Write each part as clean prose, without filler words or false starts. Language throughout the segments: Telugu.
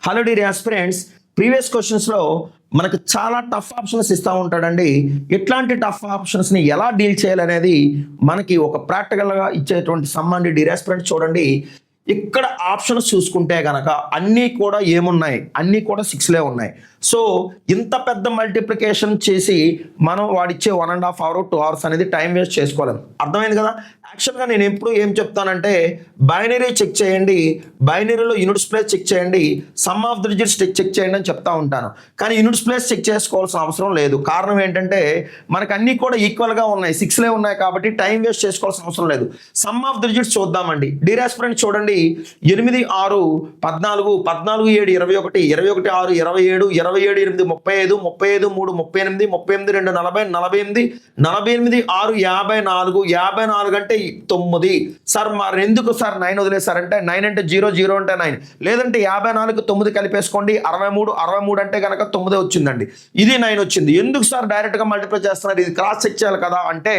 హలో డియర్ ఆస్పిరెంట్స్, ప్రీవియస్ క్వశ్చన్స్లో మనకు చాలా టఫ్ ఆప్షన్స్ ఇస్తూ ఉంటాడండి. ఇట్లాంటి టఫ్ ఆప్షన్స్ని ఎలా డీల్ చేయాలనేది మనకి ఒక ప్రాక్టికల్గా ఇచ్చేటువంటి సంబంధి డియర్ ఆస్పిరెంట్స్ చూడండి. ఇక్కడ ఆప్షన్స్ చూసుకుంటే కనుక అన్నీ కూడా ఏమున్నాయి, అన్నీ కూడా 6లే ఉన్నాయి. సో ఇంత పెద్ద మల్టిప్లికేషన్ చేసి మనం వాడిచ్చే 1.5 hours 2 hours అనేది టైం వేస్ట్ చేసుకోలేము. అర్థమైంది కదా. యాక్చువల్గా నేను ఎప్పుడు ఏం చెప్తానంటే బైనరీ చెక్ చేయండి, బైనరీలో యూనిట్స్ ప్లేస్ చెక్ చేయండి, sum of the digits check చేయండి అని చెప్తా ఉంటాను. కానీ యూనిట్స్ ప్లేస్ చెక్ చేసుకోవాల్సిన అవసరం లేదు. కారణం ఏంటంటే మనకు అన్నీ కూడా ఈక్వల్గా ఉన్నాయి, 6లే ఉన్నాయి కాబట్టి టైం వేస్ట్ చేసుకోవాల్సిన అవసరం లేదు. సమ్ ఆఫ్ ది డిజిట్స్ చూద్దామండి. డియర్ ఆస్పిరెంట్స్ చూడండి, 8 6 14 14 7 21 21 6 27 27 8 35 35 3 38 38 2 40 48 48 6 54 54 అంటే 9. సార్ మరి ఎందుకు సార్ 9 వదిలేసారంటే 9 అంటే 0 0 అంటే 9, లేదంటే 54 9 కలిపేసుకోండి 63 63 అంటే కనుక 9 వచ్చిందండి. ఇది 9 వచ్చింది. ఎందుకు సార్ డైరెక్ట్గా మల్టిప్లై చేస్తున్నారు, ఇది క్రాస్ చెక్ చేయాలి కదా అంటే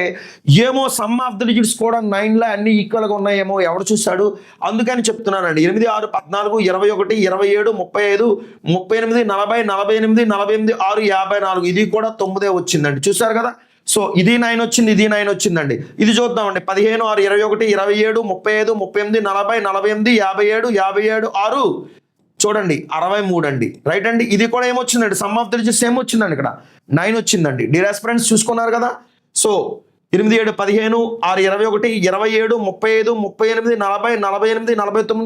ఏమో సమ్ ఆఫ్ ది డిజిట్స్ కూడా 9లో అన్ని ఈక్వల్గా ఉన్నాయేమో ఎవడు చూశాడు, అందుకని చెప్తున్నానండి. 8 6 14 21 27 35 38 40 48 48 6 54 ఇది కూడా 9 వచ్చిందండి. చూసారు కదా. సో ఇది 9 వచ్చింది, ఇది 9 వచ్చిందండి. ఇది చూద్దామండి. 15 6 21 27 35 38 40 48 57 57 6 చూడండి 63 అండి. రైట్ అండి. ఇది కూడా ఏమొచ్చిందండి, sum of the digits same వచ్చిందండి, ఇక్కడ 9 వచ్చిందండి. డియర్ ఆస్పిరెంట్స్ చూసుకున్నారు కదా. సో 8 7 15 6 21 27 35 38 40 48 49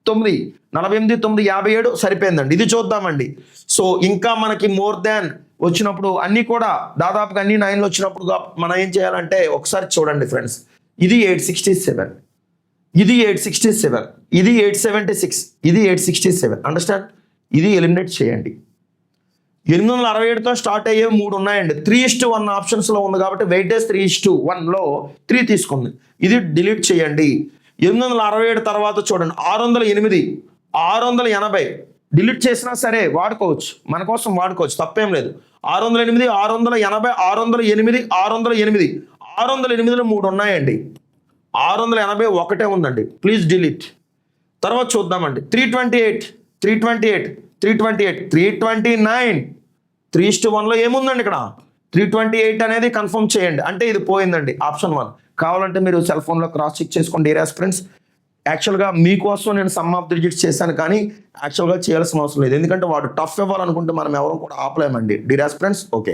9 48 9 57 సరిపోయిందండి. ఇది చూద్దామండి. సో ఇంకా మనకి మోర్ దాన్ వచ్చినప్పుడు అన్నీ కూడా దాదాపుగా అన్ని 9లో వచ్చినప్పుడు మనం ఏం చేయాలంటే ఒకసారి చూడండి ఫ్రెండ్స్. ఇది 867, ఇది 867, ఇది 876, ఇది 867. అండర్స్టాండ్. ఇది ఎలిమినేట్ చేయండి. 867తో స్టార్ట్ అయ్యే 3 ఉన్నాయండి. 3:1 ఆప్షన్స్లో ఉంది కాబట్టి వెయిటేజ్ 3:1లో 3 తీసుకుంది. ఇది డిలీట్ చేయండి. 867 తర్వాత చూడండి 608 680 డిలీట్ చేసినా సరే వాడుకోవచ్చు, మన కోసం వాడుకోవచ్చు, తప్పేం లేదు. 608 680 608 608 608లో 3 ఉన్నాయండి. 680 ఒకటే ఉందండి. Please delete. తర్వాత చూద్దామండి 328 328 328 329 3:1లో ఏముందండి ఇక్కడ 328 అనేది కన్ఫర్మ్ చేయండి. అంటే ఇది పోయిందండి ఆప్షన్ 1. కావాలంటే మీరు సెల్ ఫోన్లో క్రాస్ చెక్ చేసుకోండి డియర్ ఆస్పిరెంట్స్. యాక్చువల్గా మీకోసం నేను సమ్ ఆఫ్ ది డిజిట్స్ చేశాను, కానీ యాక్చువల్గా చేయాల్సిన అవసరం లేదు. ఎందుకంటే వాడు టఫ్ ఇవ్వాలనుకుంటే మనం ఎవరు కూడా ఆపలేమండి డియర్ ఆస్పిరెంట్స్. ఓకే.